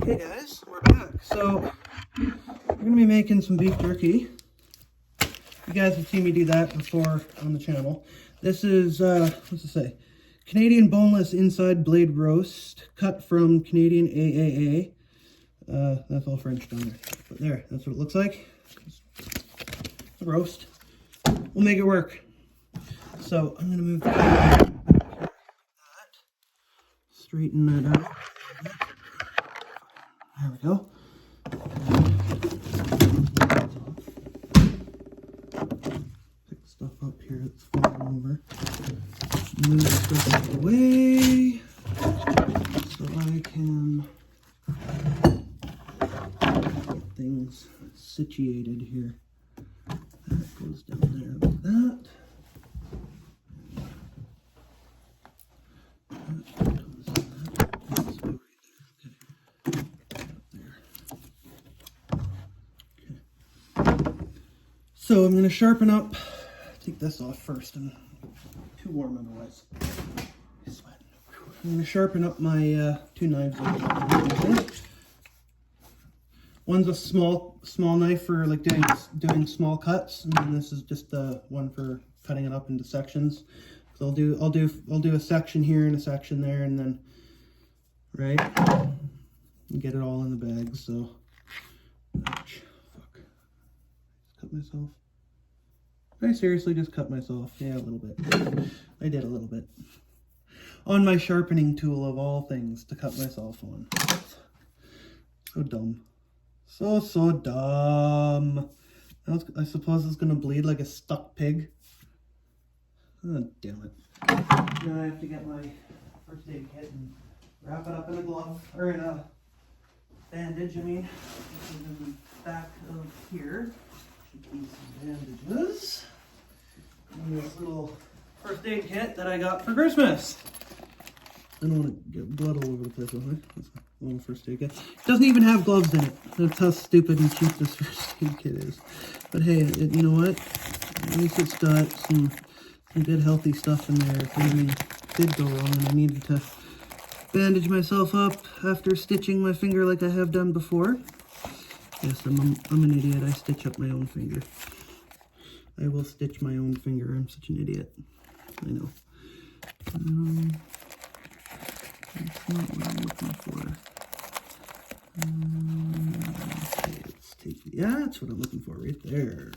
Hey guys, we're back. So we're gonna be making some beef jerky. You guys have seen me do that before on the channel. This is what's it say? Canadian boneless inside blade roast, cut from Canadian AAA. That's all French down there. But there, that's what it looks like. It's a roast. We'll make it work. So I'm gonna move that, straighten that out. There we go. Pick stuff up here that's falling over. Move stuff out of the way so I can get things situated here. That goes down there like that. So I'm going to sharpen up, take this off first, I'm too warm otherwise. I'm going to sharpen up my two knives. One's a small knife for like doing small cuts, and then this is just the one for cutting it up into sections. So I'll do a section here and a section there, and then right, and get it all in the bag. So, ouch, fuck, cut myself. I seriously just cut myself. Yeah, a little bit. I did a little bit. On my sharpening tool of all things to cut myself on. So dumb. So dumb. I suppose it's gonna bleed like a stuck pig. Oh, damn it. Now I have to get my first aid kit and wrap it up in a glove, or in a bandage, I mean. This is in the back of here. Should be some bandages. And this little first aid kit that I got for Christmas. I don't want to get blood all over the place, will I? That's a little first aid kit. It doesn't even have gloves in it. That's how stupid and cheap this first aid kit is. But hey, you know what? At least it's got some good healthy stuff in there if anything did go wrong and I needed to bandage myself up after stitching my finger like I have done before. Yes, I'm an idiot. I stitch up my own finger. I will stitch my own finger. I'm such an idiot. I know. That's not what I'm looking for. Okay, let's take, yeah, that's what I'm looking for right there.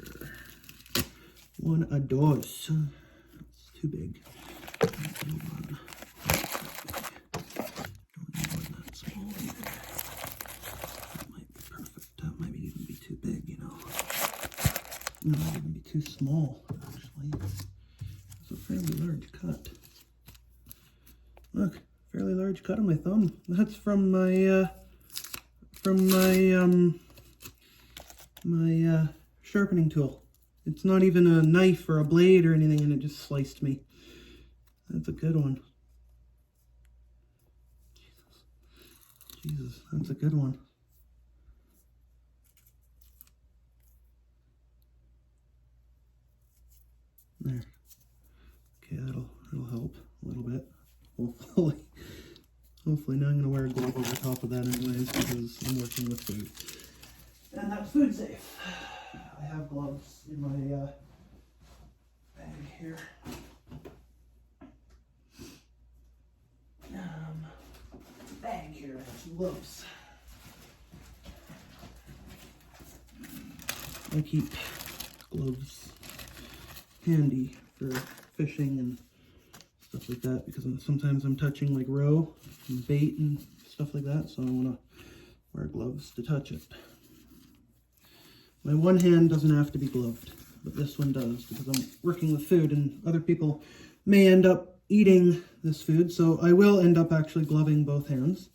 One a dose. That's too big. Don't need one that small either. That might be perfect. That might even be too big, you know. It might even be too small, actually. It's a fairly large cut. Look, fairly large cut on my thumb. That's from my sharpening tool. It's not even a knife or a blade or anything, and it just sliced me. That's a good one. Jesus, that's a good one. There. Okay, that'll help a little bit. Hopefully now I'm gonna wear a glove over top of that anyways because I'm working with food. And that's food safe. I have gloves in my bag here. Bag here has gloves. I keep gloves handy for fishing and stuff like that because sometimes I'm touching like roe and bait and stuff like that, so I want to wear gloves to touch it. My one hand doesn't have to be gloved, but this one does because I'm working with food and other people may end up eating this food, so I will end up actually gloving both hands.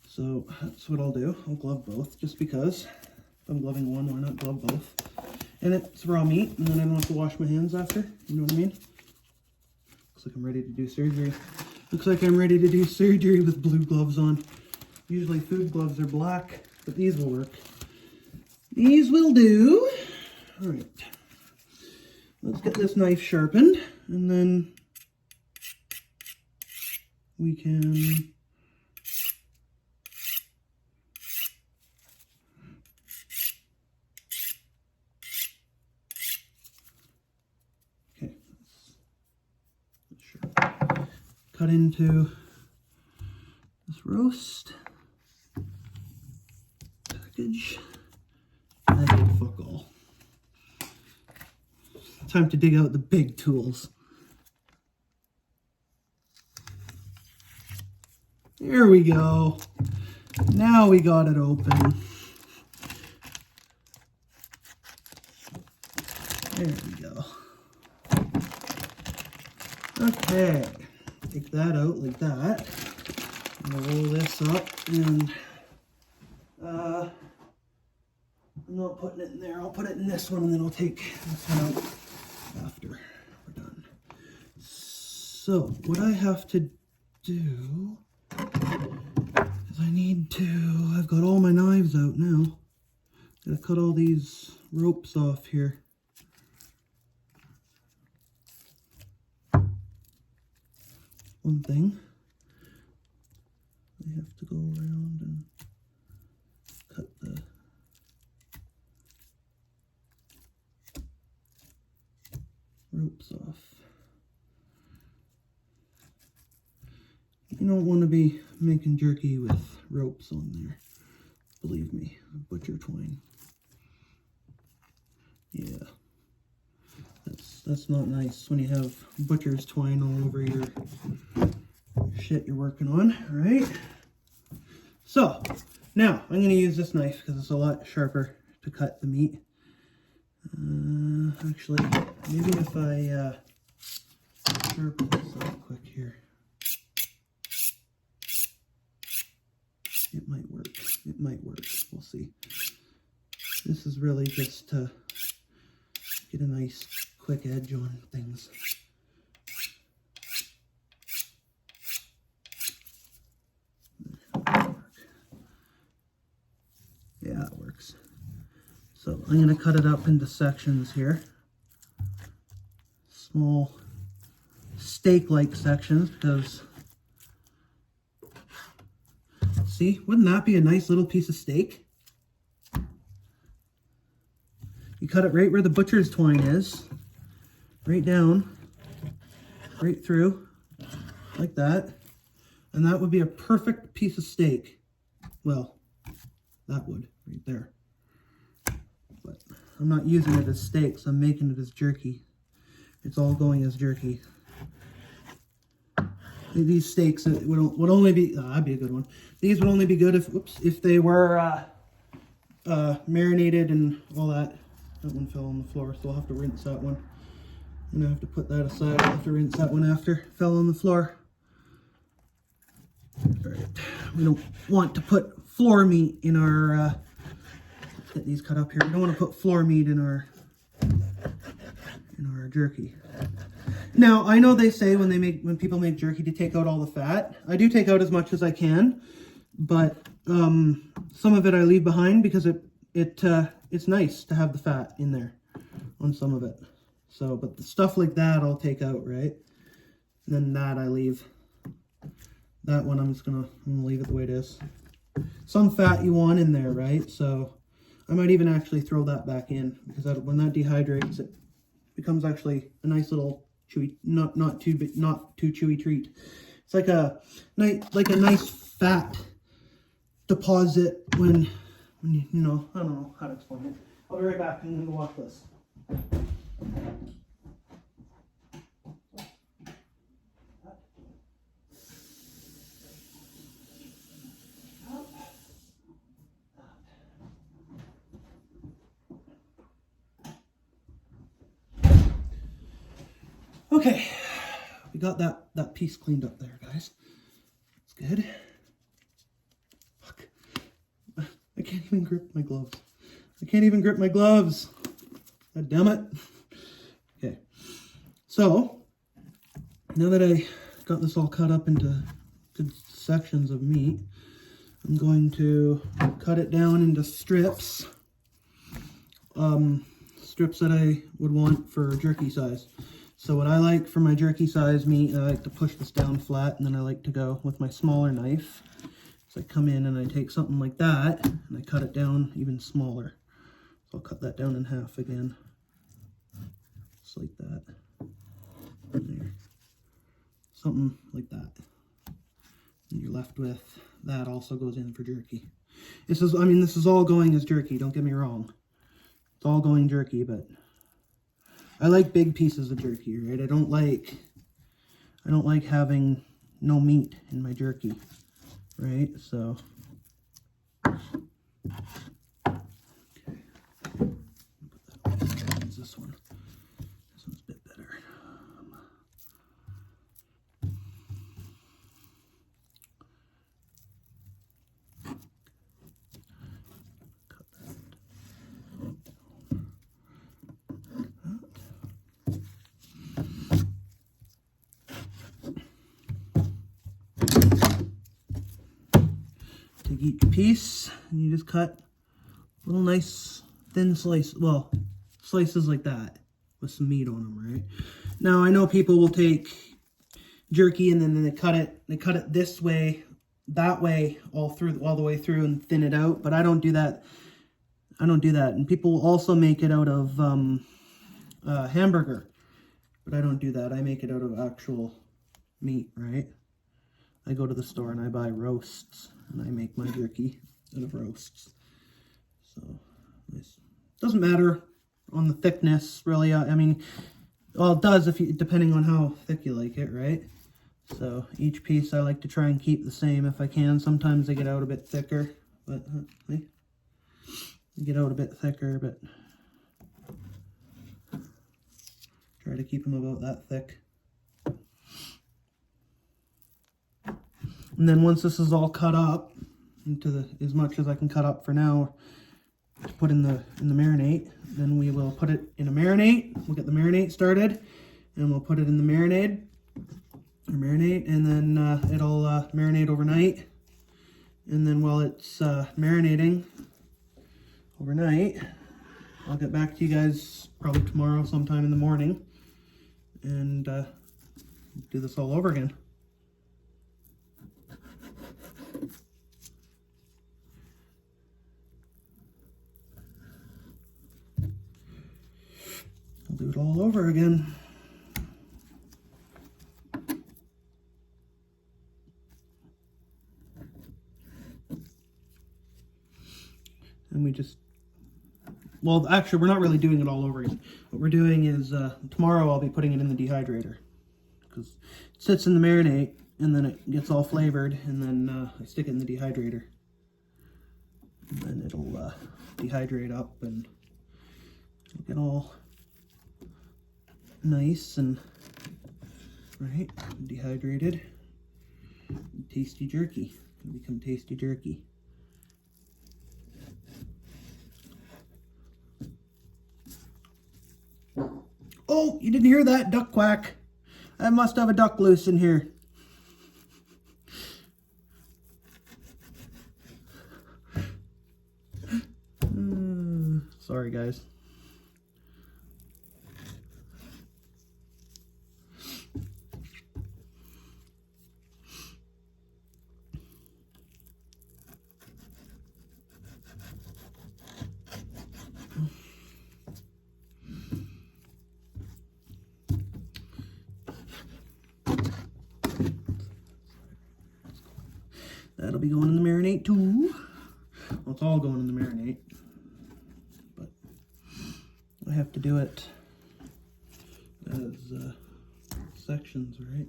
So that's what I'll do. I'll glove both just because if I'm gloving one, why not glove both? And it's raw meat, and then I don't have to wash my hands after. You know what I mean? Looks like I'm ready to do surgery. Looks like I'm ready to do surgery with blue gloves on. Usually food gloves are black, but these will work. These will do. All right. Let's get this knife sharpened, and then we can cut into this roast package. And fuck all. Time to dig out the big tools. There we go. Now we got it open. There we go. Okay, take that out like that. I'm gonna roll this up, and I'm not putting it in there. I'll put it in this one, and then I'll take this one out after we're done. So what I have to do is I've got all my knives out now. Gotta cut all these ropes off here. One thing, I have to go around and cut the ropes off. You don't want to be making jerky with ropes on there. Believe me, butcher twine. Yeah. That's not nice when you have butcher's twine all over your shit you're working on, right? So, now I'm going to use this knife because it's a lot sharper to cut the meat. Actually, maybe if I sharpen this up quick here. It might work. It might work. We'll see. This is really just to get a nice quick edge on things. Yeah, it works. So I'm going to cut it up into sections here. Small steak-like sections, because see, wouldn't that be a nice little piece of steak? You cut it right where the butcher's twine is. Right down, right through, like that. And that would be a perfect piece of steak. Well, that would, right there. But I'm not using it as steak, so I'm making it as jerky. It's all going as jerky. These steaks would only be, that'd be a good one. These would only be good if they were marinated and all that. That one fell on the floor, so I'll have to rinse that one. And I have to put that aside. I'll have to rinse that one after. Fell on the floor. Alright, we don't want to put floor meat in our, let's get these cut up here. We don't want to put floor meat in our jerky. Now, I know they say when people make jerky to take out all the fat. I do take out as much as I can, but some of it I leave behind because it's nice to have the fat in there on some of it. So, but the stuff like that I'll take out, right? And then that I leave. That one I'm gonna leave it the way it is. Some fat you want in there, right? So I might even actually throw that back in, because when that dehydrates, it becomes actually a nice little chewy, not too chewy treat. It's like a nice fat deposit when you know, I don't know how to explain it. I'll be right back. I'm gonna go wash this. Okay, we got that piece cleaned up there, guys. That's good. Fuck. I can't even grip my gloves. God damn it. Okay, so now that I got this all cut up into good sections of meat, I'm going to cut it down into strips. Strips that I would want for jerky size. So what I like for my jerky size meat, I like to push this down flat, and then I like to go with my smaller knife. So I come in and I take something like that, and I cut it down even smaller. So I'll cut that down in half again. Just like that. There. something like that. And you're left with that also goes in for jerky. This is, I mean, this is all going as jerky, don't get me wrong. It's all going jerky, but I like big pieces of jerky, right? I don't like having no meat in my jerky, right? So, okay. This one. This one's a bit better. Take each piece and you just cut little nice thin slices, well, slices like that with some meat on them, right? Now I know people will take jerky and then they cut it this way, that way, all the way through and thin it out, but I don't do that. I don't do that. And people will also make it out of hamburger, but I don't do that. I make it out of actual meat, right? I go to the store and I buy roasts and I make my jerky out of roasts. So nice. Doesn't matter on the thickness, really. I mean, well, it does if you, depending on how thick you like it, right? So each piece I like to try and keep the same if I can. Sometimes they get out a bit thicker, but they get out a bit thicker, but try to keep them about that thick. And then once this is all cut up into as much as I can cut up for now to put in the marinade, then we will put it in a marinade. We'll get the marinade started and we'll put it in the marinade, and then it'll marinate overnight. And then while it's marinating overnight, I'll get back to you guys probably tomorrow sometime in the morning and do this all over again. I'll do it all over again. And we just, well, actually, we're not really doing it all over again. What we're doing is, tomorrow I'll be putting it in the dehydrator. Because it sits in the marinade, and then it gets all flavored, and then I stick it in the dehydrator. And then it'll dehydrate up, and it'll get all nice and, right, dehydrated. Tasty jerky. It'll become tasty jerky. Oh, you didn't hear that? Duck quack. I must have a duck loose in here. Sorry, guys. That'll be going in the marinade too. Well, it's all going in the marinade, but I have to do it as sections, right?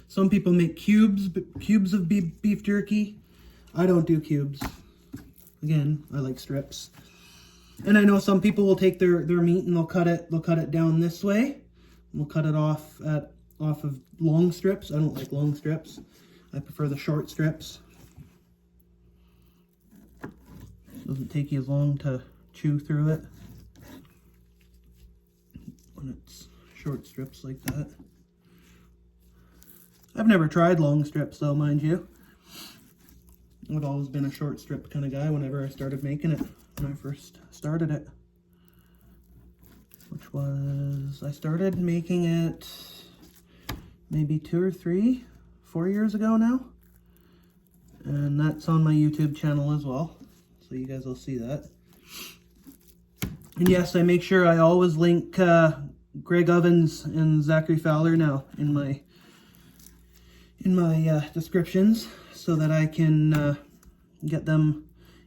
Some people make cubes of beef jerky. I don't do cubes. Again, I like strips. And I know some people will take their meat and they'll cut it down this way. We'll cut it off of long strips. I don't like long strips. I prefer the short strips. Doesn't take you as long to chew through it when it's short strips like that. I've never tried long strips though, mind you. I've always been a short strip kind of guy whenever I started making it, when I first started it. Which was, I started making it maybe 4 years ago now. And that's on my YouTube channel as well. So you guys will see that. And yes, I make sure I always link Greg Ovens and Zachary Fowler now in my descriptions, so that I can get them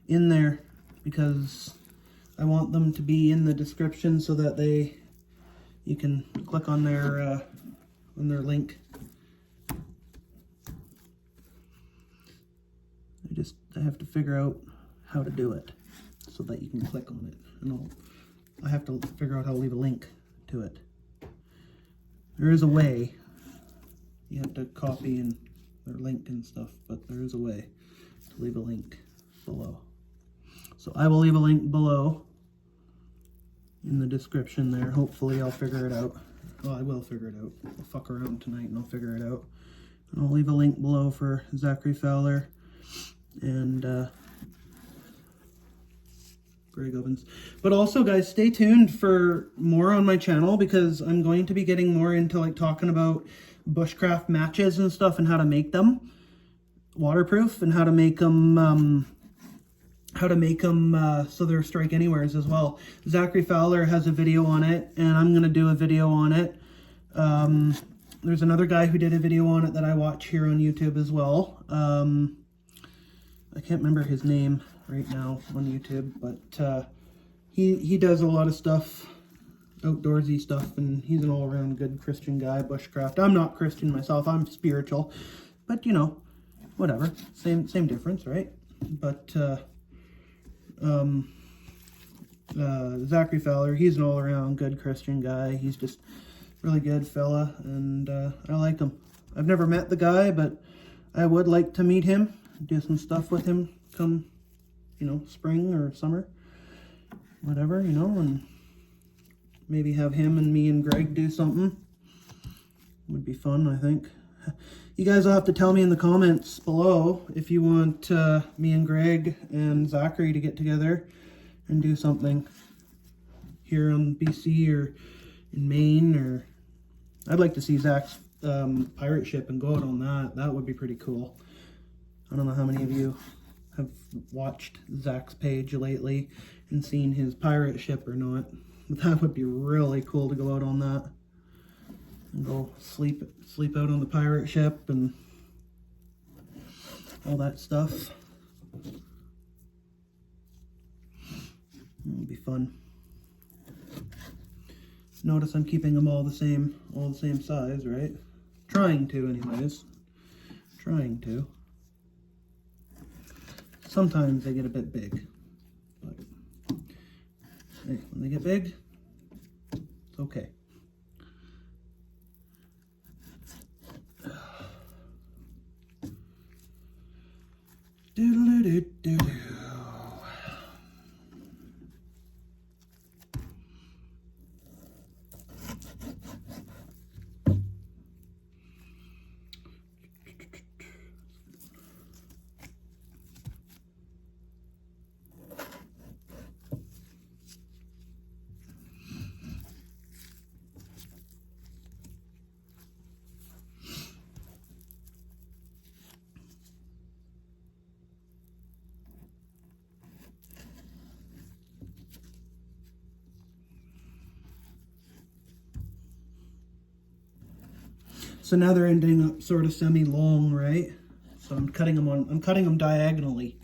in there, because I want them to be in the description so that you can click on their link. I have to figure out how to do it so that you can click on it, and I have to figure out how to leave a link to it. There is a way. You have to copy and their link and stuff, but there is a way to leave a link below. So I will leave a link below in the description there. Hopefully I'll figure it out. Well, I will figure it out. I'll fuck around tonight and I'll figure it out. And I'll leave a link below for Zachary Fowler and Greg Ovens. But also, guys, stay tuned for more on my channel, because I'm going to be getting more into like talking about bushcraft matches and stuff, and how to make them waterproof, and how to make them so they're strike anywheres as well. Zachary Fowler has a video on it, and I'm gonna do a video on it. There's another guy who did a video on it that I watch here on YouTube as well. I can't remember his name right now on YouTube, but he does a lot of stuff, outdoorsy stuff, and he's an all-around good Christian guy, bushcraft. I'm not Christian myself, I'm spiritual, but you know, whatever, same difference, right? But Zachary Fowler, he's an all-around good Christian guy. He's just really good fella, and I like him. I've never met the guy, but I would like to meet him, do some stuff with him come, you know, spring or summer, whatever, you know, and maybe have him and me and Greg do something. Would be fun, I think. You guys will have to tell me in the comments below if you want me and Greg and Zachary to get together and do something here on BC or in Maine, or I'd like to see Zach's pirate ship and go out on that. That would be pretty cool. I don't know how many of you have watched Zach's page lately and seen his pirate ship or not, but that would be really cool to go out on that and go sleep out on the pirate ship and all that stuff. It would be fun. Notice I'm keeping them all the same size, right? Trying to, anyways. Trying to. Sometimes they get a bit big, but hey, when they get big, it's okay. Doodle-doo-doo-doo-doo. So now they're ending up sort of semi-long, right? So I'm cutting them diagonally,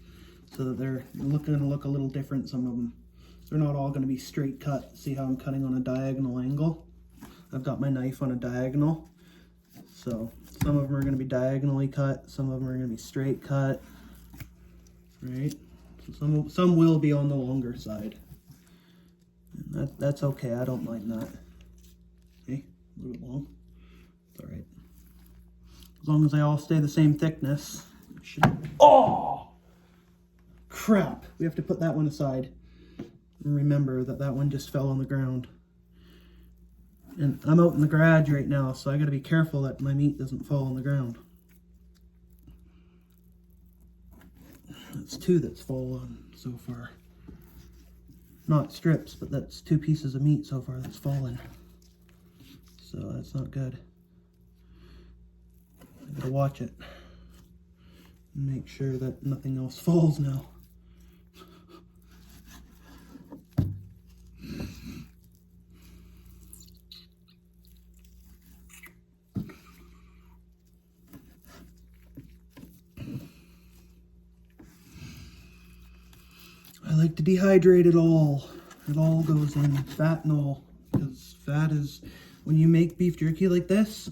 so that they're going to look a little different, some of them. They're not all going to be straight cut. See how I'm cutting on a diagonal angle? I've got my knife on a diagonal. So some of them are going to be diagonally cut, some of them are going to be straight cut, right? So some will be on the longer side. And that's okay, I don't mind that. Okay, a little bit long. It's alright. As long as they all stay the same thickness. Oh! Crap! We have to put that one aside. And remember that one just fell on the ground. And I'm out in the garage right now, so I gotta be careful that my meat doesn't fall on the ground. That's two that's fallen so far. Not strips, but that's 2 pieces of meat so far that's fallen. So that's not good. I gotta watch it. Make sure that nothing else falls now. I like to dehydrate it all. It all goes in, fat and all. Because fat is, when you make beef jerky like this,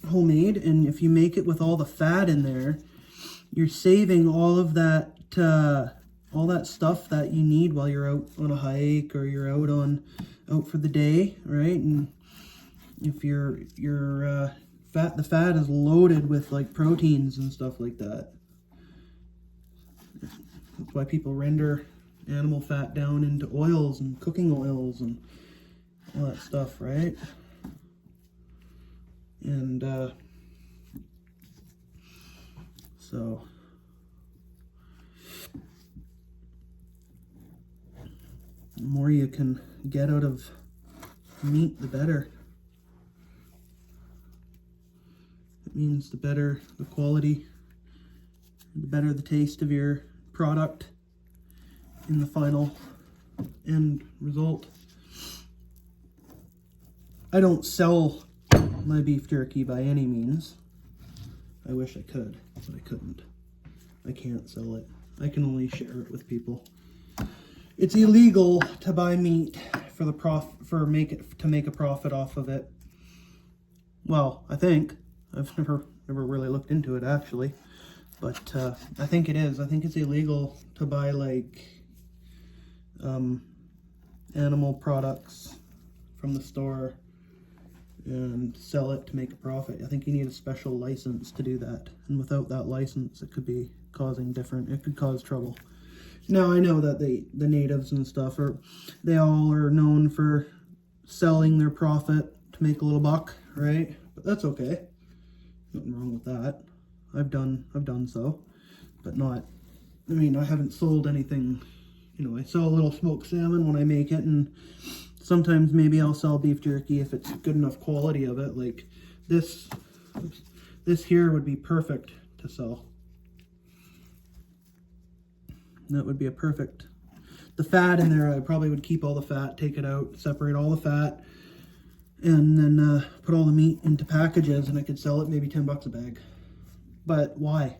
homemade, and if you make it with all the fat in there, you're saving all of that, all that stuff that you need while you're out on a hike or you're out for the day, right? And if your fat, the fat is loaded with like proteins and stuff like that. That's why people render animal fat down into oils and cooking oils and all that stuff, right? And so the more you can get out of meat, the better. It means the better the quality, the better the taste of your product in the final end result. I don't sell my beef jerky by any means. I wish I could, but I couldn't. I can't sell it. I can only share it with people. It's illegal to buy meat for the to make a profit off of it. Well, I think. I've never really looked into it actually, but I think it is. I think it's illegal to buy like animal products from the store and sell it to make a profit. I think you need a special license to do that, and without that license it could be it could cause trouble. Now I know that the natives and stuff they all are known for selling their profit to make a little buck, right? But that's okay. Nothing wrong with that. I've done so, but not, I mean, I haven't sold anything. You know, I sell a little smoked salmon when I make it, and sometimes maybe I'll sell beef jerky if it's good enough quality of it. Like this here would be perfect to sell. That would be a perfect. The fat in there, I probably would keep all the fat, take it out, separate all the fat, and then put all the meat into packages, and I could sell it maybe 10 bucks a bag. But why?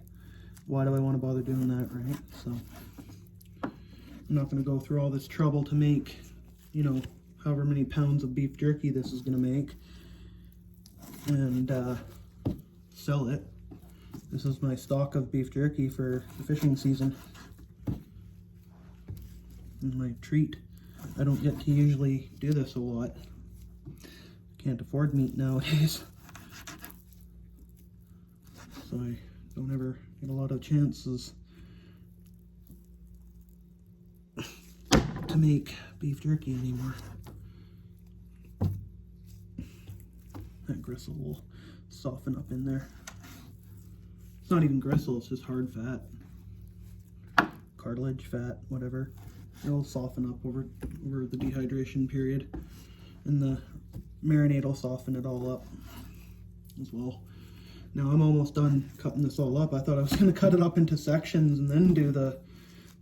Why do I want to bother doing that, right? So I'm not going to go through all this trouble to make, you know, however many pounds of beef jerky this is going to make and sell it. This is my stock of beef jerky for the fishing season. And my treat. I don't get to usually do this a lot. Can't afford meat nowadays. So I don't ever get a lot of chances to make beef jerky anymore. That gristle will soften up in there. It's not even gristle, it's just hard fat. Cartilage, fat, whatever. It'll soften up over the dehydration period. And the marinade will soften it all up as well. Now I'm almost done cutting this all up. I thought I was going to cut it up into sections and then do the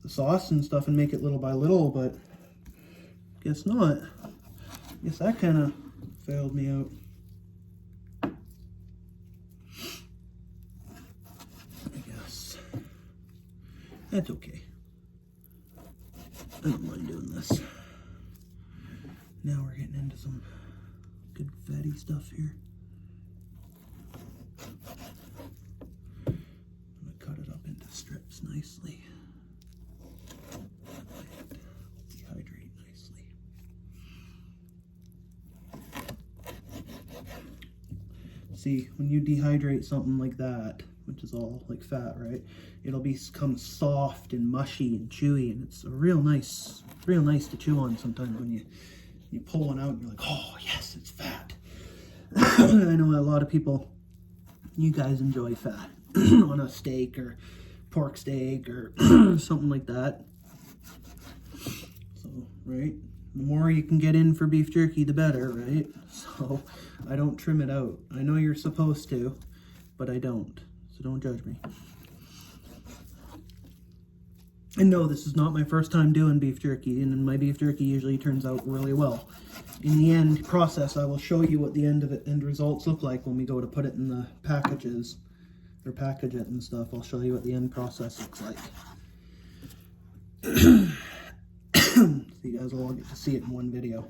sauce and stuff and make it little by little, but guess not. Guess that kind of failed me out. I guess. That's okay. I don't mind doing this. Now we're getting into some good fatty stuff here. I'm going to cut it up into strips nicely. And dehydrate nicely. See, when you dehydrate something like that, which is all like fat, right? It'll become soft and mushy and chewy, and it's real nice to chew on sometimes when you pull one out and you're like, oh yes, it's fat. I know a lot of people, you guys enjoy fat on a steak or pork steak or something like that. So, right? The more you can get in for beef jerky, the better, right? So I don't trim it out. I know you're supposed to, but I don't. So don't judge me. And no, this is not my first time doing beef jerky, and my beef jerky usually turns out really well. In the end process, I will show you what the end results look like when we go to put it in the packages, or package it and stuff. I'll show you what the end process looks like. So you guys will all get to see it in one video.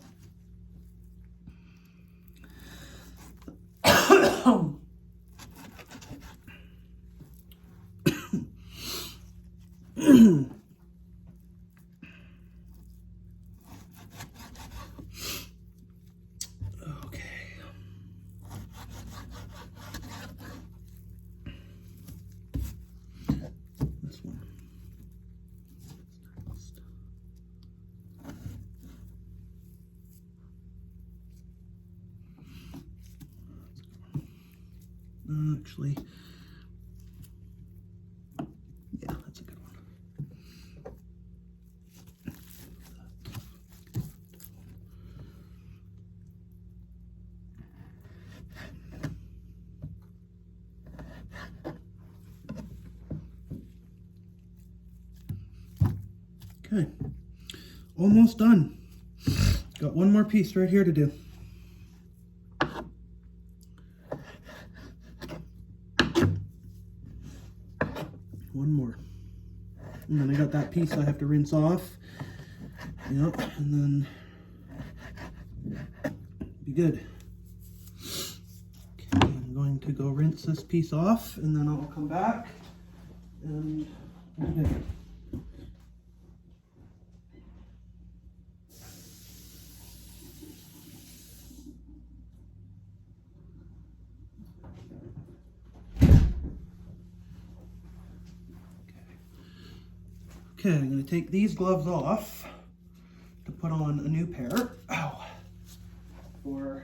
Actually, yeah, that's a good one. Okay, almost done. Got one more piece right here to do. One more. And then I got that piece I have to rinse off. Yep, and then be good. Okay, I'm going to go rinse this piece off, and then I'll come back and be good. Okay, I'm going to take these gloves off to put on a new pair. Ow! For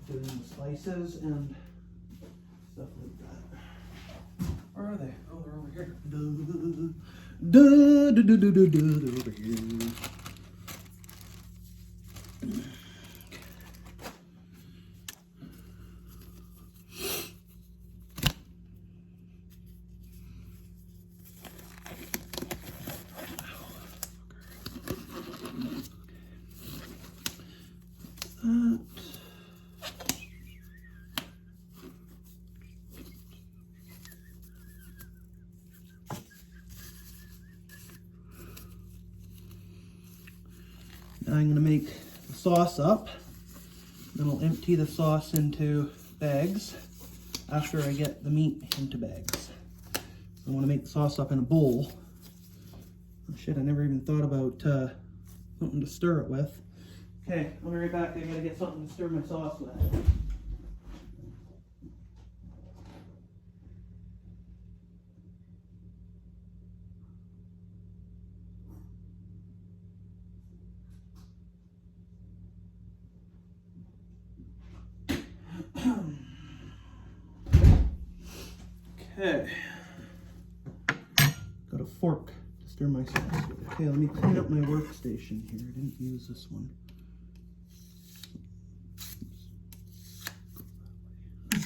doing the slices and stuff like that. Where are they? Oh, they're over here. They're over here. Now I'm going to make the sauce up. Then I'll empty the sauce into bags after I get the meat into bags. So I want to make the sauce up in a bowl. Oh shit, I never even thought about something to stir it with. Okay, I'll be right back. I gotta get something to stir my sauce with. Okay, got a fork to stir my sauce with. Okay, let me clean up my workstation here. I didn't use this one.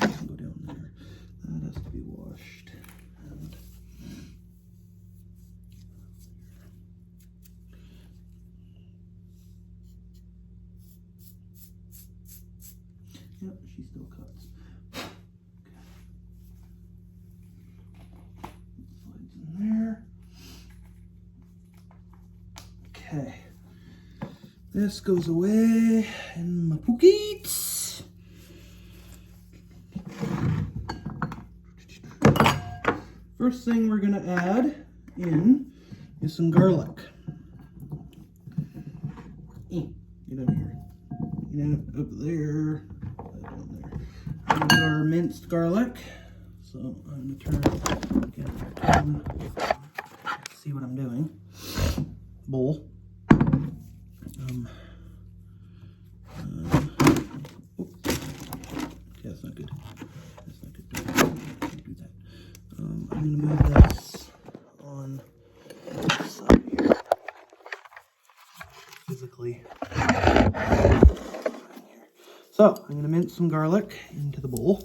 Go down there. That has to be washed. And yep, she still cuts. Slides in there. Okay. This goes away in my pockets. First thing we're gonna add in is some garlic. Get over here. Get up there. Down there. And our minced garlic. So I'm gonna turn. See what I'm doing. Bowl. Okay, that's not good. That's not good. Don't do that. I'm gonna move this on this side here. Physically. So I'm gonna mince some garlic into the bowl.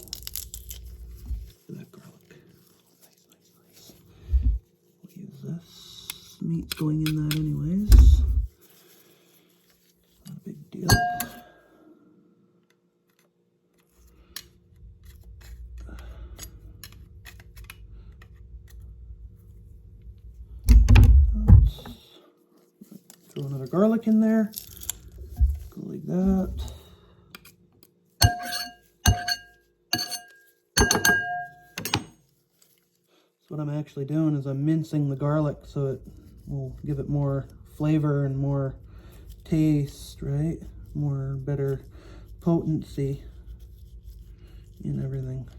heat's going in that anyways. Not a big deal. Throw another garlic in there. Go like that. So what I'm actually doing is I'm mincing the garlic so it will give it more flavor and more taste, right? More better potency in everything.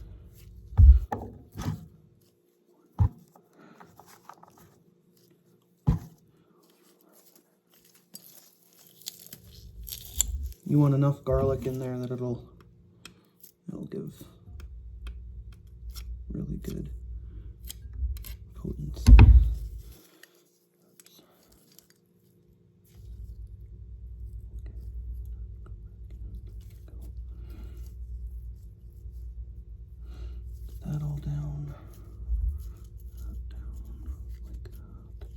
You want enough garlic in there that it'll give really good potency. Put that all down. That down like that.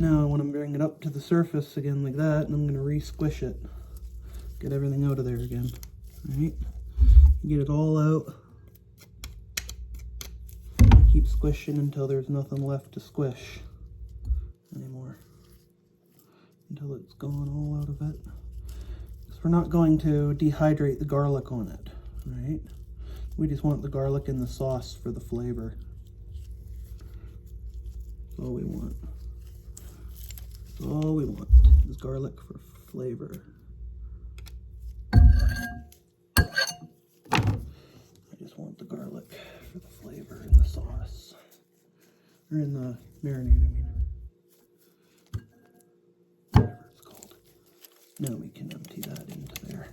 Now I want to bring it up to the surface again like that, and I'm going to re-squish it. Get everything out of there again. Alright? Get it all out. Keep squishing until there's nothing left to squish anymore. Until it's gone all out of it. Because we're not going to dehydrate the garlic on it. Right? We just want the garlic in the sauce for the flavor. That's all we want. All we want is garlic for flavor. I just want the garlic for the flavor in the sauce. Or in the marinade, I mean. Whatever it's called. Now we can empty that into there.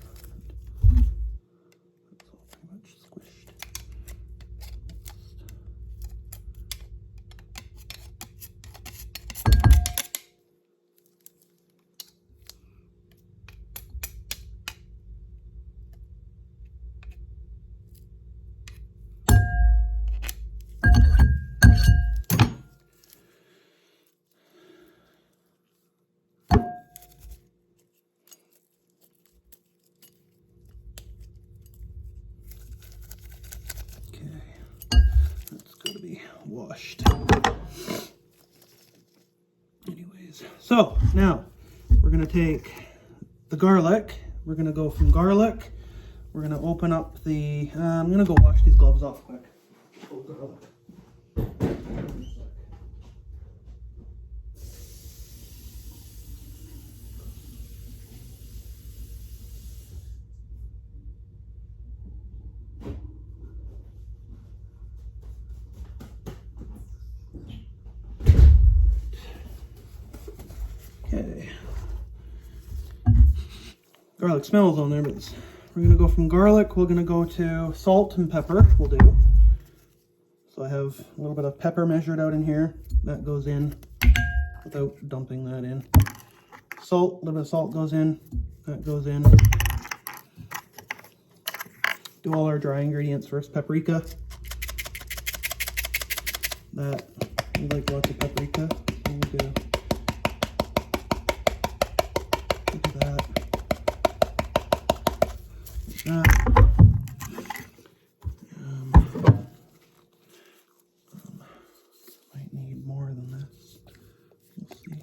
That's all pretty much squished. Washed. Anyways, so now we're going to take the garlic. We're going to go from garlic. We're going to open up the. I'm going to go wash these gloves off quick. Oh, garlic. Okay. Garlic smells on there, but we're going to go from garlic. We're going to go to salt and pepper. We'll do. So I have a little bit of pepper measured out in here. That goes in without dumping that in. Salt, a little bit of salt goes in. That goes in. Do all our dry ingredients first. Paprika. That, we like lots of paprika. So we'll do. Look at that. Like that. Might need more than this. We'll see.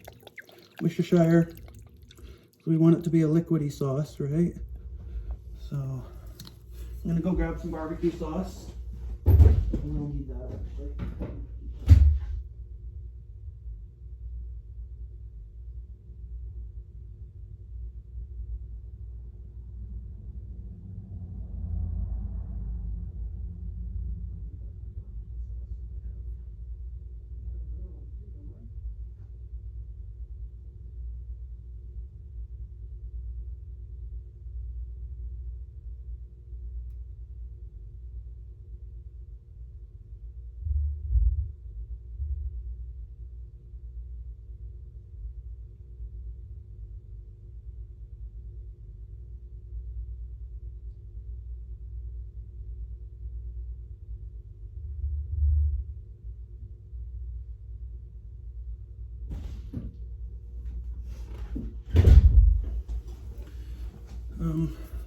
Worcestershire. So we want it to be a liquidy sauce, right? So I'm gonna go grab some barbecue sauce. We don't need that actually.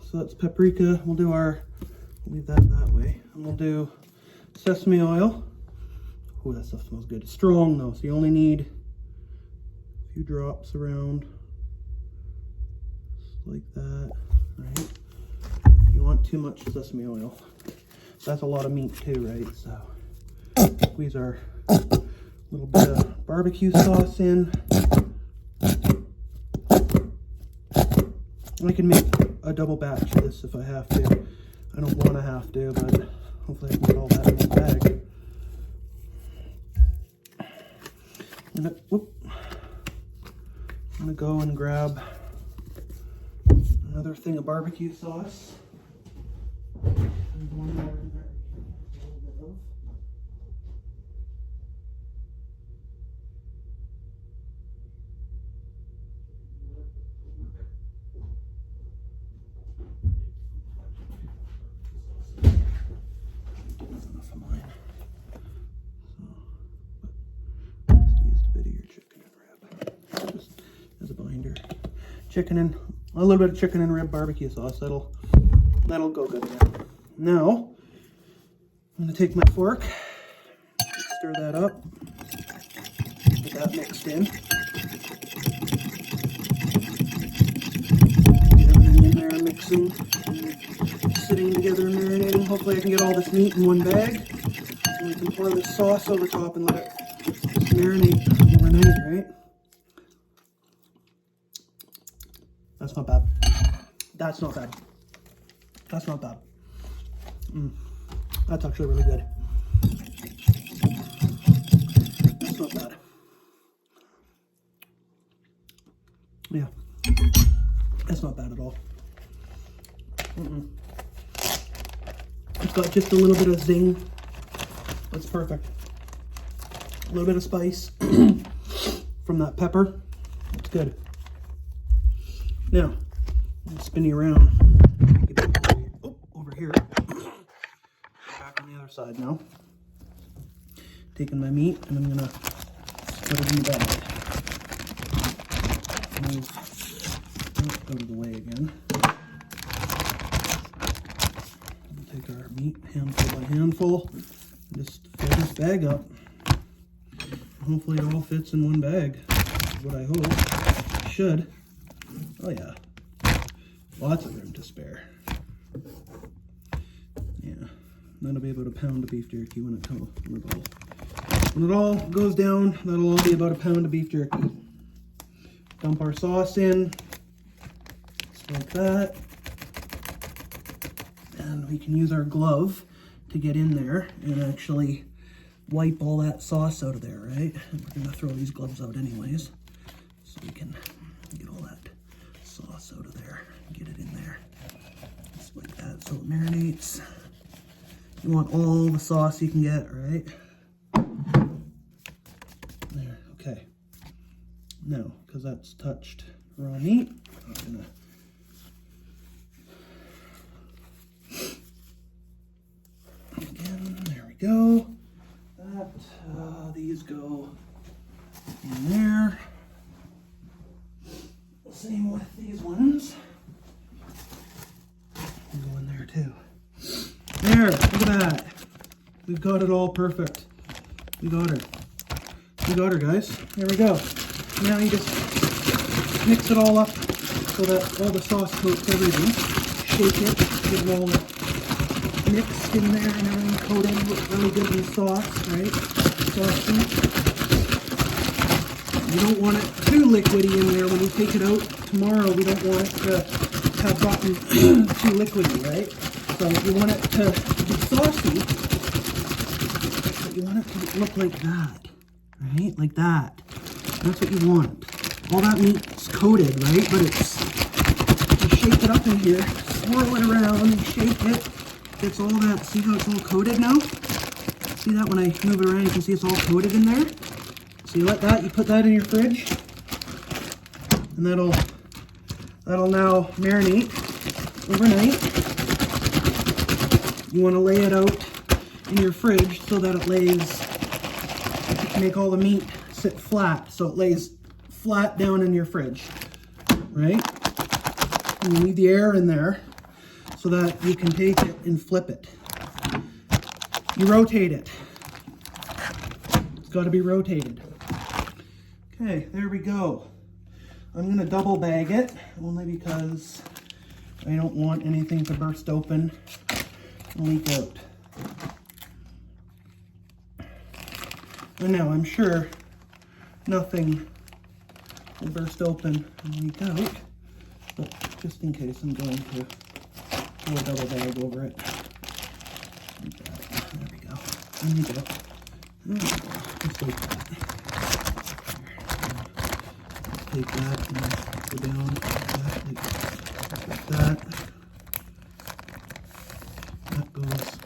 So that's paprika. We'll leave that way. And we'll do sesame oil. Oh, that stuff smells good. It's strong though, so you only need a few drops around. Just like that, right? You want too much sesame oil. That's a lot of meat too, right? So squeeze our little bit of barbecue sauce in. I can make a double batch of this if I have to. I don't want to have to, but hopefully I can get all that in the bag. I'm gonna go and grab another thing of barbecue sauce. Chicken and a little bit of chicken and rib barbecue sauce. That'll go good there. Now I'm gonna take my fork, stir that up, get that mixed in. Get everything in there mixing, sitting together and marinating. Hopefully I can get all this meat in one bag. And we can pour this sauce over top and let it marinate overnight, right? That's not bad. That's not bad. That's not bad. That's actually really good. That's not bad. Yeah. That's not bad at all. It's got just a little bit of zing. That's perfect. A little bit of spice from that pepper. It's good. Now, I'm spinning around. Over here. Back on the other side now. Taking my meat and I'm gonna put it in the bag. Move out of the way again. We'll take our meat handful by handful and just fill this bag up. Hopefully it all fits in one bag. That's what I hope. It should. Oh yeah, lots of room to spare. Yeah, that'll be about a pound of beef jerky when it all goes down. That'll all be about a pound of beef jerky. Dump our sauce in, just like that, and we can use our glove to get in there and actually wipe all that sauce out of there, right? And we're gonna throw these gloves out anyways, so we can get all that sauce out of there, get it in there, just like that, so it marinates. You want all the sauce you can get, right? There, okay. Now, because that's touched raw meat, I'm gonna again, there we go. These go in there. Same with these ones. They go in there too. There, look at that. We've got it all perfect. We got her. We got her, guys. There we go. Now you just mix it all up so that all the sauce coats everything. Shake it, get it all mixed in there and everything coated with really good in the sauce, right? Saucy. You don't want it too liquidy in there when you take it out tomorrow. We don't want it to have gotten too liquidy, right? So you want it to be saucy, but you want it to look like that, right? Like that. That's what you want. All that meat's coated, right? But it's, you shake it up in here, swirl it around, and shake it. It's all that, see how it's all coated now? See that when I move it around, you can see it's all coated in there? So you let that, you put that in your fridge, and that'll now marinate overnight. You want to lay it out in your fridge so that it lays, you can make all the meat sit flat, so it lays flat down in your fridge, right? And you need the air in there so that you can take it and flip it. You rotate it. It's got to be rotated. Okay, there we go. I'm going to double bag it, only because I don't want anything to burst open and leak out. And now I'm sure nothing will burst open and leak out, but just in case, I'm going to do a double bag over it. There we go. There we go. Just like that. Let's take that and go down like that. That goes.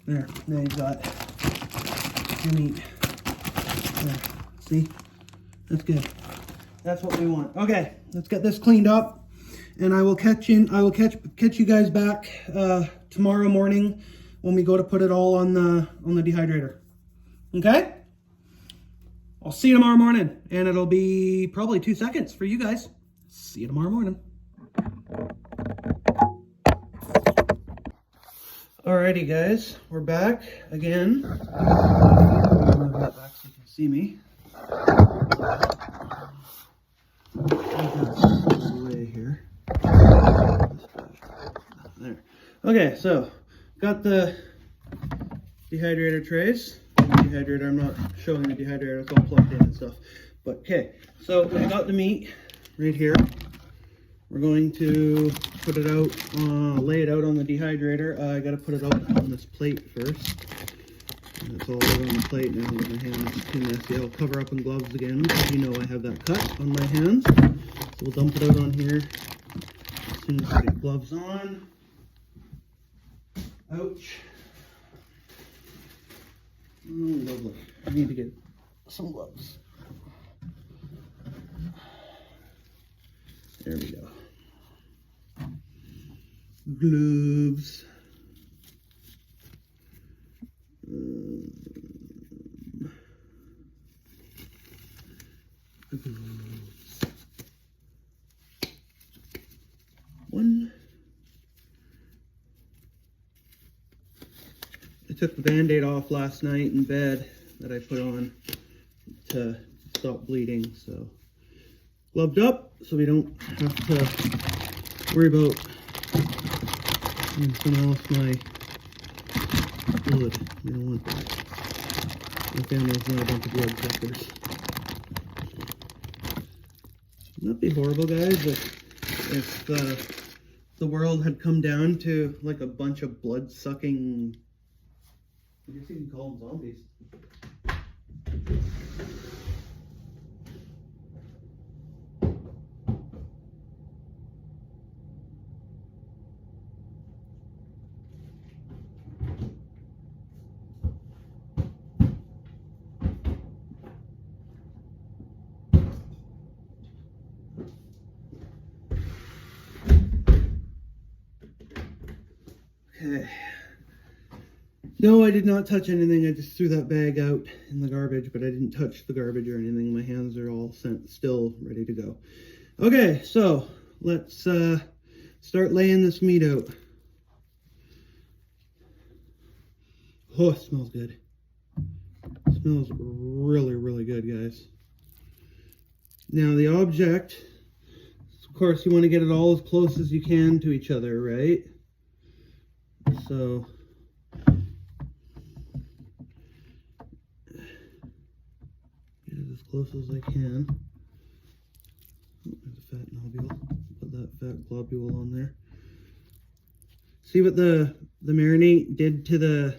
There, now you've got your meat. There, see? That's good. That's what we want. Okay, let's get this cleaned up, and I will catch you guys back tomorrow morning when we go to put it all on the dehydrator. Okay? I'll see you tomorrow morning, and it'll be probably 2 seconds for you guys. See you tomorrow morning. Alrighty guys, we're back again. I'll move that back so you can see me. Away here. There. Okay, so got the dehydrator trays. Dehydrator, I'm not showing the dehydrator, it's all plugged in and stuff. But okay, so we got the meat right here. We're going to put it out, lay it out on the dehydrator. I got to put it out on this plate first. And it's all out on the plate now with my hands too messy. I'll cover up in gloves again because you know I have that cut on my hands. So we'll dump it out on here as soon as I get gloves on. Ouch. Oh, lovely. I need to get some gloves. There we go. Gloves. Gloves. One. I took the Band-Aid off last night in bed that I put on to stop bleeding, so gloved up so we don't have to worry about someone else my blood. We don't want that. My family's not a bunch of blood suckers. Wouldn't that be horrible, guys, if the world had come down to like a bunch of blood-sucking, I guess you can call them zombies. Okay. No, I did not touch anything. I just threw that bag out in the garbage, but I didn't touch the garbage or anything. My hands are all still ready to go. Okay, so let's start laying this meat out. Oh, it smells good. It smells really, really good, guys. Now the object, of course, you want to get it all as close as you can to each other, right? So get it as close as I can. Oh, there's a fat globule. Put that fat globule on there. See what the marinade did to the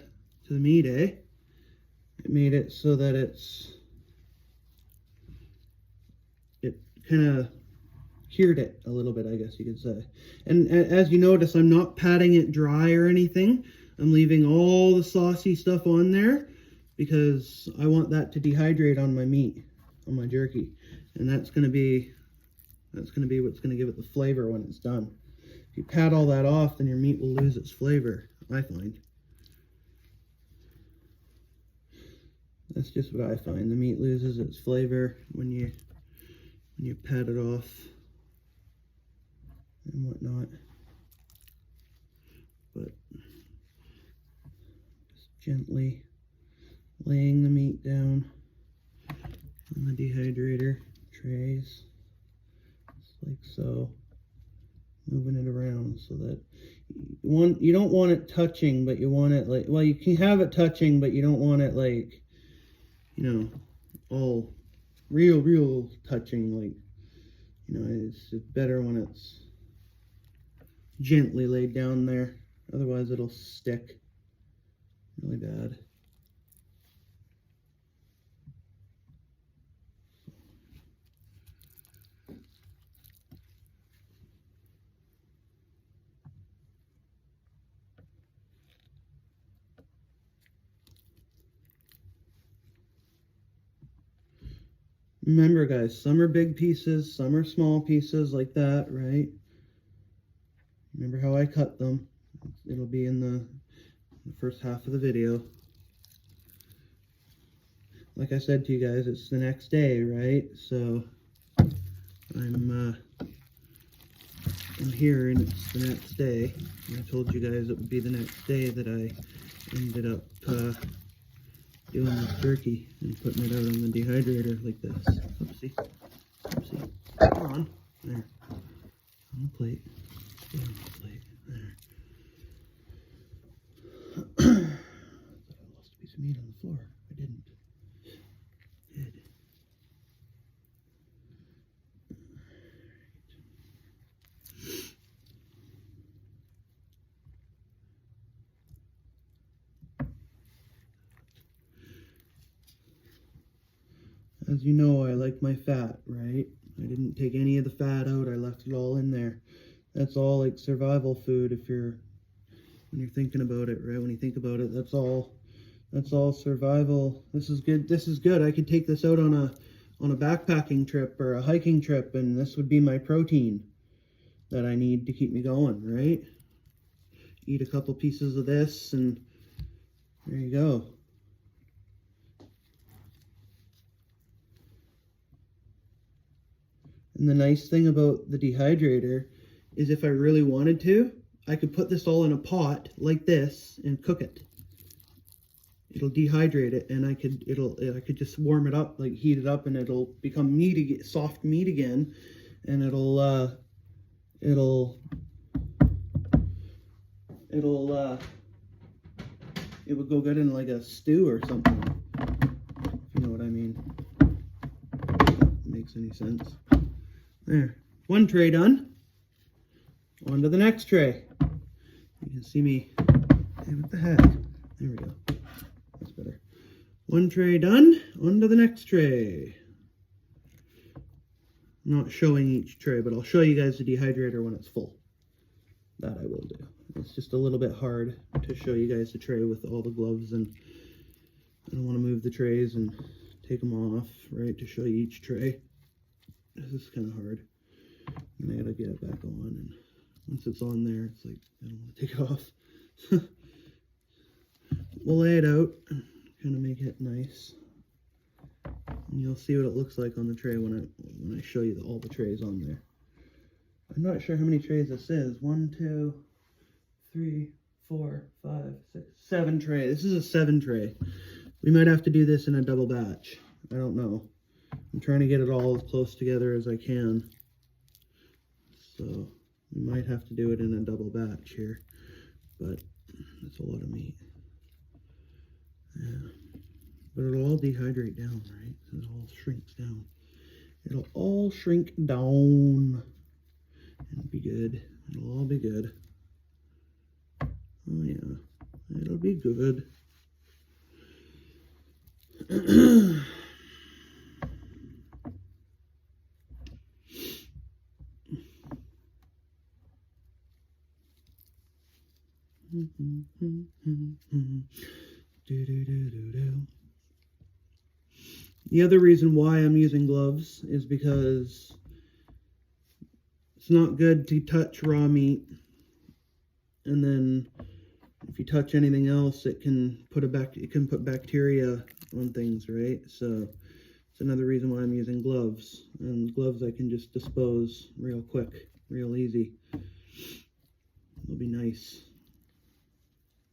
meat, eh? It made it so that it kind of cured it a little bit, I guess you could say. And as you notice, I'm not patting it dry or anything. I'm leaving all the saucy stuff on there because I want that to dehydrate on my meat, on my jerky. And that's going to be what's going to give it the flavor when it's done. If you pat all that off, then your meat will lose its flavor, I find. That's just what I find. The meat loses its flavor when you pat it off and whatnot. But just gently laying the meat down on the dehydrator trays, just like so, moving it around so that you don't want it touching, but you want it like, well, you can have it touching, but you don't want it like, you know, all real touching. Like, you know, it's better when it's gently laid down there, otherwise it'll stick really bad. Remember, guys, some are big pieces, some are small pieces like that, right? Remember how I cut them. It'll be in the first half of the video. Like I said to you guys, it's the next day, right? So I'm here and it's the next day. And I told you guys it would be the next day that I ended up doing this jerky and putting it out on the dehydrator like this. Oopsie. Oopsie. Come on. There. On the plate. Stay on the plate. There. I thought I lost a piece of meat on the floor. I didn't. Good. As you know, I like my fat, right? I didn't take any of the fat out. I left it all in there. That's all like survival food when you're thinking about it, right? When you think about it, that's all survival. This is good. This is good. I could take this out on a backpacking trip or a hiking trip, and this would be my protein that I need to keep me going, right? Eat a couple pieces of this, and there you go. And the nice thing about the dehydrator is if I really wanted to, I could put this all in a pot like this and cook it. It'll dehydrate it, and I could just warm it up, like heat it up, and it'll become meat, soft meat again, and it would go good in like a stew or something, if you know what I mean. If that makes any sense. There, one tray done. On to the next tray. You can see me. Hey, what the heck? There we go. That's better. One tray done. On to the next tray. I'm not showing each tray, but I'll show you guys the dehydrator when it's full. That I will do. It's just a little bit hard to show you guys the tray with all the gloves, and I don't want to move the trays and take them off, right, to show you each tray. This is kind of hard. And I gotta get it back on, and once it's on there, it's like I don't want to take it off. We'll lay it out, kind of make it nice, and you'll see what it looks like on the tray when I show you all the trays on there. I'm not sure how many trays this is. 1, 2, 3, 4, 5, 6, 7 tray. This is a 7 tray. We might have to do this in a double batch. I don't know. I'm trying to get it all as close together as I can. So we might have to do it in a double batch here, but that's a lot of meat. Yeah, but it'll all dehydrate down, right? It all shrinks down. It'll all shrink down. It'll be good. It'll all be good. Oh yeah, it'll be good. The other reason why I'm using gloves is because it's not good to touch raw meat and then if you touch anything else, it can put bacteria on things, right? So it's another reason why I'm using gloves. And gloves I can just dispose real quick, real easy. It'll be nice.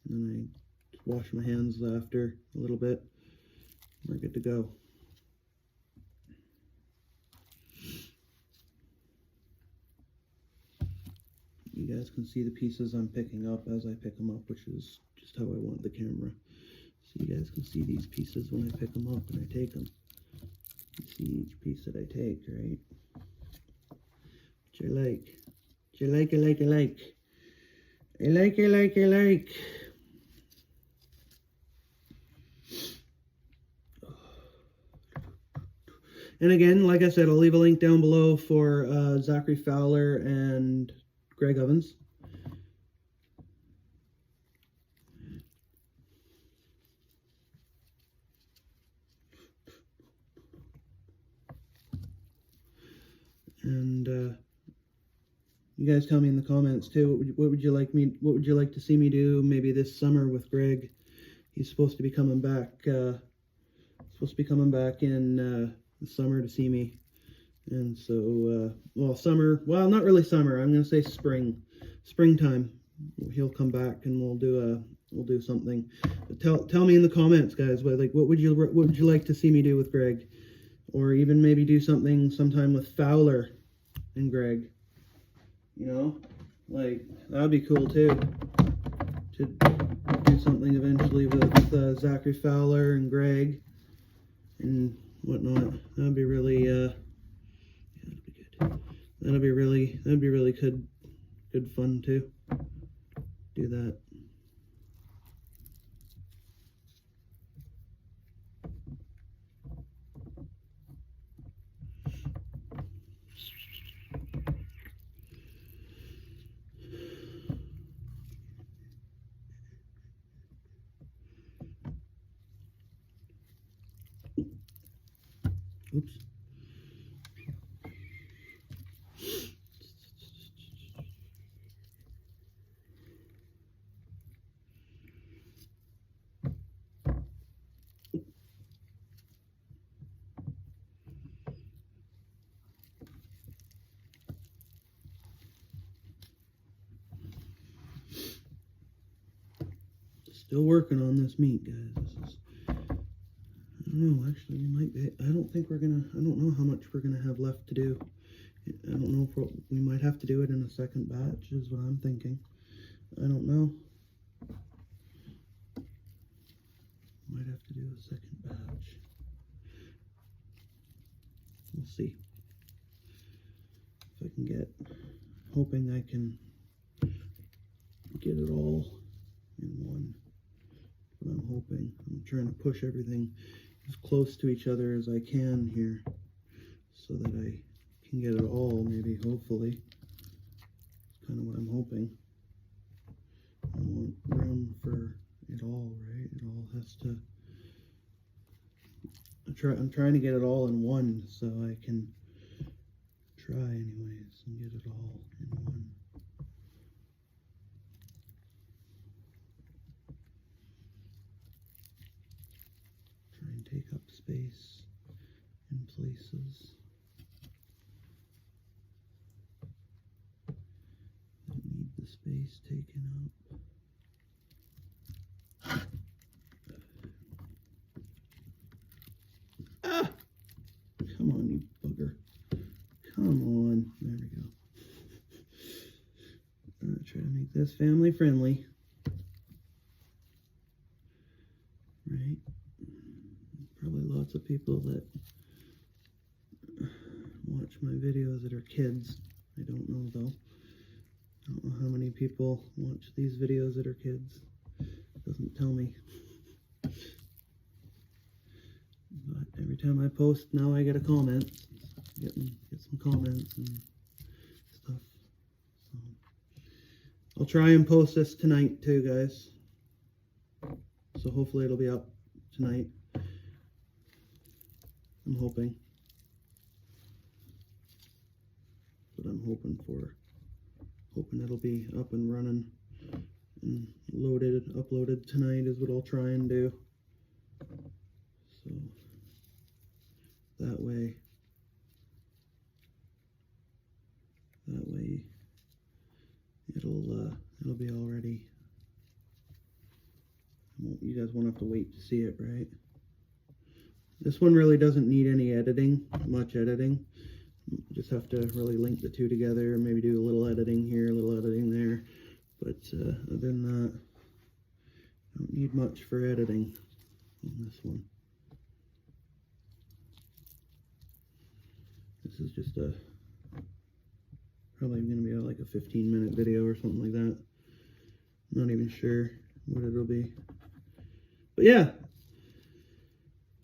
And then I wash my hands after a little bit. We're good to go. You guys can see the pieces I'm picking up as I pick them up, which is just how I want the camera. So you guys can see these pieces when I pick them up and I take them. You see each piece that I take, right? Which I like. Which I like, I like, I like. I like, I like, I like. And again, like I said, I'll leave a link down below for Zachary Fowler and Greg Ovens. And you guys tell me in the comments too. What would you like to see me do? Maybe this summer with Greg. He's supposed to be coming back. In the summer to see me. And so, well, summer. Well, not really summer. I'm gonna say springtime. He'll come back and we'll do something. But tell me in the comments, guys. What would you like to see me do with Greg, or even maybe do something sometime with Fowler and Greg. You know, like that would be cool too. To do something eventually with Zachary Fowler and Greg and whatnot. That'd be really yeah, that'd be good. That'd be really good fun too. Do that. Oops. Still working on this meat, guys. This is, I don't know, actually, we might be, I don't know how much we're gonna have left to do. I don't know if we might have to do it in a second batch, is what I'm thinking. I don't know. Might have to do a second batch. We'll see. If I can get, hoping I can get it all in one. What I'm hoping. I'm trying to push everything as close to each other as I can here so that I can get it all, maybe, hopefully. That's kind of what I'm hoping. I want room for it all, right? It all has to... I'm trying to get it all in one so I can try anyways and get it all in one. Try and take up space in places that need the space taken up. Ah! Come on, you bugger. Come on. There we go. I'm going to try to make this family friendly. Right? Probably lots of people that watch my videos that are kids. I don't know though. I don't know how many people watch these videos that are kids. It doesn't tell me. But every time I post now I get a comment. Get some comments and stuff. So I'll try and post this tonight too, guys. So hopefully it'll be up tonight. I'm hoping. That's what I'm hoping for. Hoping it'll be up and running and uploaded tonight is what I'll try and do. So that way it'll be all ready. You guys won't have to wait to see it, right? This one really doesn't need any much editing. Just have to really link the two together, maybe do a little editing here, a little editing there. But other than that, don't need much for editing on this one. This is just probably going to be like a 15-minute video or something like that. Not even sure what it'll be. But yeah,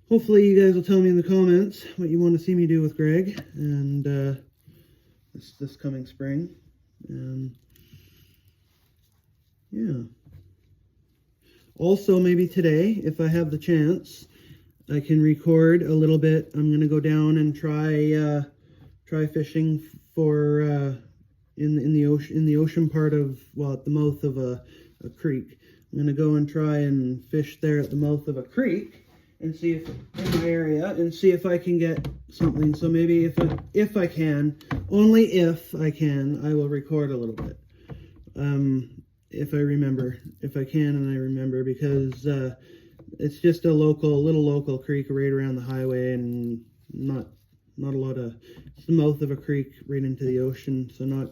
hopefully you guys will tell me in the comments what you want to see me do with Greg and this coming spring. And yeah. Also, maybe today, if I have the chance, I can record a little bit. I'm going to go down and try fishing for in the ocean part of, well, at the mouth of a creek. I'm going to go and try and fish there at the mouth of a creek and see if in my area and see if I can get something. So maybe if I can, only if I can, I will record a little bit. If I remember, if I can and I remember, because it's just a little local creek right around the highway, and not a lot of, it's the mouth of a creek right into the ocean, so not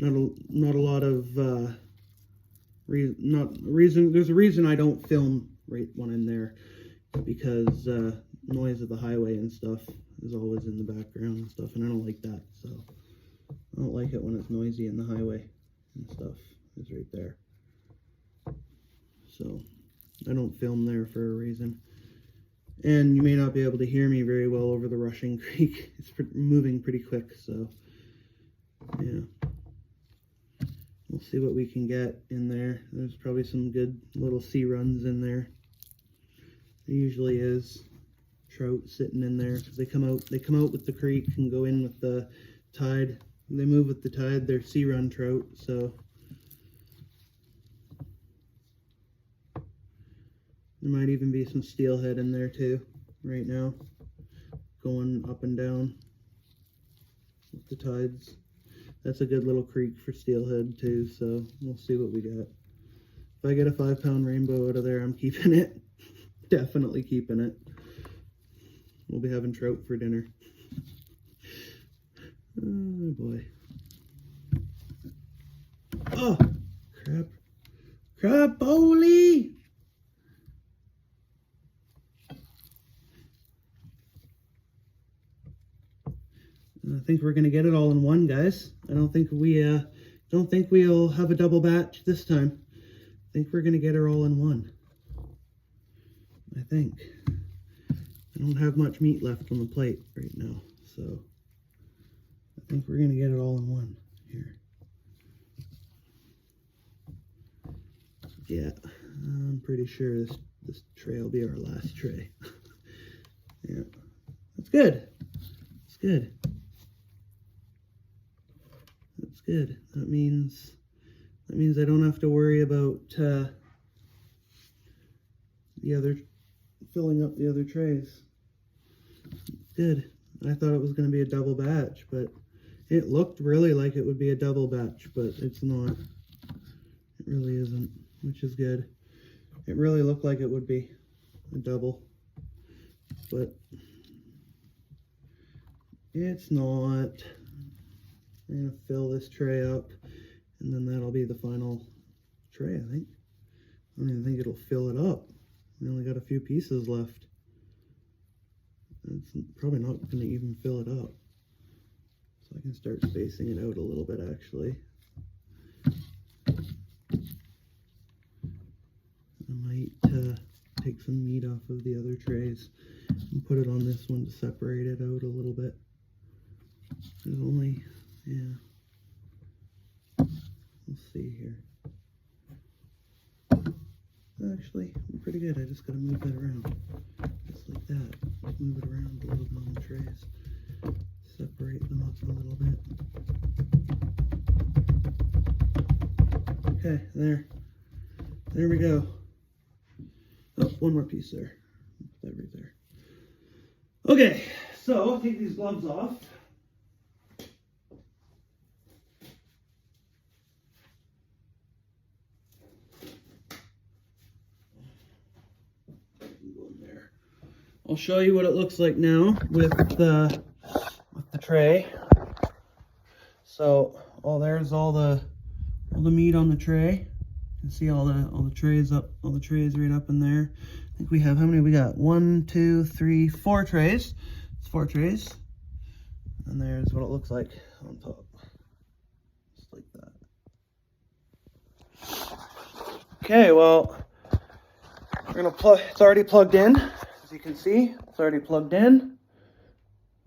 a lot of there's a reason I don't film right when I'm there, because noise of the highway and stuff is always in the background and stuff, and I don't like that. So I don't like it when it's noisy in the highway and stuff. Is right there. So I don't film there for a reason. And you may not be able to hear me very well over the rushing creek. It's moving pretty quick, so yeah. We'll see what we can get in there. There's probably some good little sea runs in there. There usually is trout sitting in there, because they come out with the creek and go in with the tide. They move with the tide. They're sea run trout, so there might even be some steelhead in there too right now, going up and down with the tides. That's a good little creek for steelhead too, so we'll see what we get. If I get a 5-pound rainbow out of there, I'm keeping it. Definitely keeping it. We'll be having trout for dinner. Oh boy. Oh, crap. Crap-oli! I think we're gonna get it all in one, guys. I don't think we'll have a double batch this time. I think we're gonna get her all in one. I think. I don't have much meat left on the plate right now, so I think we're gonna get it all in one here. Yeah, I'm pretty sure this tray will be our last tray. Yeah, that's good. That's good. That's good. That means I don't have to worry about filling up the other trays. Good. I thought it was going to be a double batch, but it looked really like it would be a double batch, but it's not. It really isn't, which is good. It really looked like it would be a double, but it's not. I'm going to fill this tray up, and then that'll be the final tray, I think. I don't even think it'll fill it up. We only got a few pieces left. It's probably not going to even fill it up. So I can start spacing it out a little bit, actually. I might take some meat off of the other trays and put it on this one to separate it out a little bit. There's only, yeah. We'll see here. Actually, I'm pretty good. I just gotta move that around. Just like that. Just move it around a little bit on the trays. Separate them up a little bit. Okay, there we go. Oh, one more piece there. That right there. Okay, so take these gloves off. I'll show you what it looks like now with the tray. So, there's all the meat on the tray. You can see all the trays up, all the trays right up in there. I think we have, how many we got? 1, 2, 3, 4 trays. It's 4 trays. And there's what it looks like on top. Just like that. Okay, well, we're gonna plug, it's already plugged in. As you can see, it's already plugged in.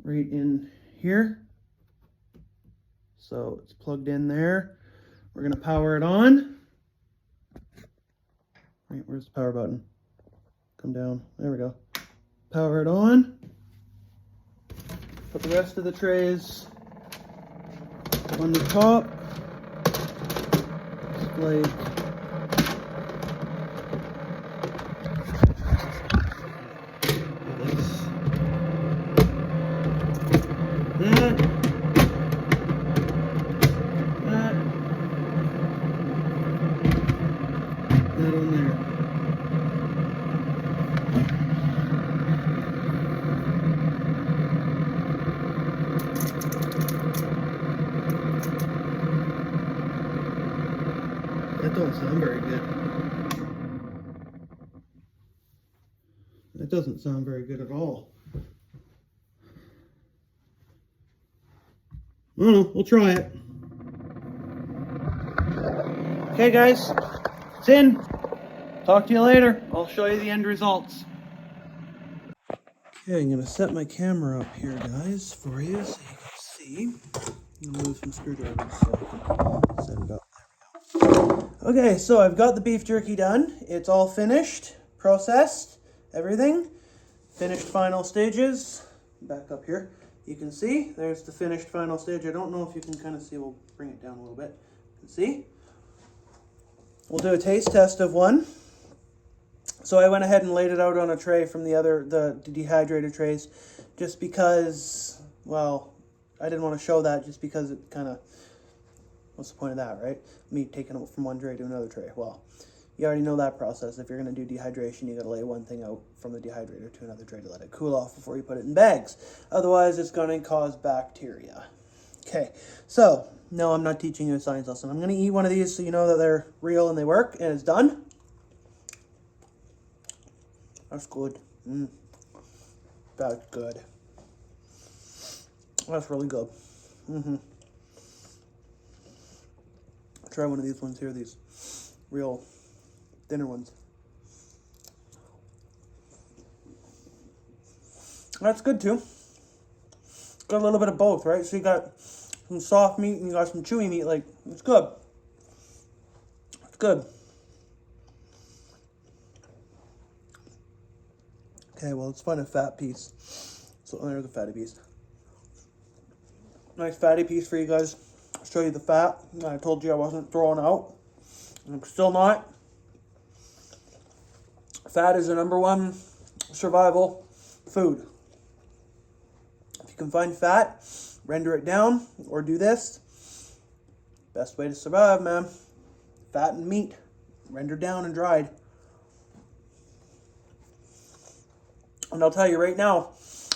Right in here. So it's plugged in there. We're gonna power it on. Right, where's the power button? Come down, there we go. Power it on. Put the rest of the trays on the top. Like this. That. That on there. That don't sound very good. That doesn't sound very good at all. I don't know, we'll try it. Okay guys, it's in. Talk to you later. I'll show you the end results. Okay, I'm gonna set my camera up here, guys, for you so you can see. I'm gonna move some screwdrivers so I can set it up. There we go. Okay, so I've got the beef jerky done. It's all finished, processed, everything. Finished final stages. Back up here. You can see, there's the finished final stage. I don't know if you can kind of see. We'll bring it down a little bit. You can see. We'll do a taste test of one. So I went ahead and laid it out on a tray from the dehydrated trays, just because, well, I didn't want to show that just because it kind of, what's the point of that, right? Me taking it from one tray to another tray. Well, you already know that process. If you're going to do dehydration, you got to lay one thing out from the dehydrator to another tray to let it cool off before you put it in bags. Otherwise, it's going to cause bacteria. Okay, so no, I'm not teaching you a science lesson. I'm going to eat one of these so you know that they're real and they work, and it's done. That's good. That's good. That's really good. Try one of these ones here, these real thinner ones. That's good too. Got a little bit of both, right? So you got some soft meat and you got some chewy meat. Like, it's good. It's good. Okay, well, let's find a fat piece. So there's a fatty piece. Nice fatty piece for you guys. I'll show you the fat. I told you I wasn't throwing out. I'm still not. Fat is the #1 survival food. If you can find fat, render it down or do this. Best way to survive, man. Fat and meat, rendered down and dried. And I'll tell you right now,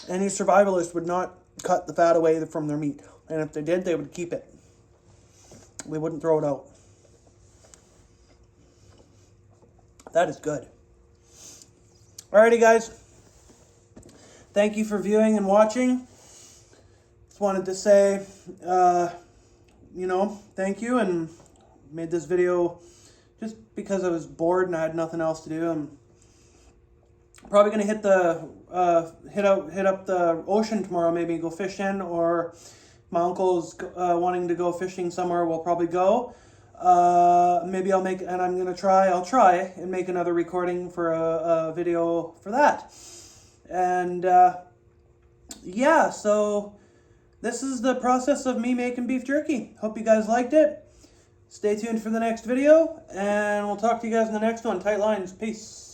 any survivalist would not cut the fat away from their meat. And if they did, they would keep it. They wouldn't throw it out. That is good. Alrighty, guys. Thank you for viewing and watching. Just wanted to say, thank you, and made this video just because I was bored and I had nothing else to do. I'm probably gonna hit up the ocean tomorrow, maybe go fishing, or my uncle's wanting to go fishing somewhere. We'll probably go. Maybe I'll try and make another recording for a video for that. And yeah, so this is the process of me making beef jerky. Hope you guys liked it. Stay tuned for the next video, and we'll talk to you guys in the next one. Tight lines. Peace.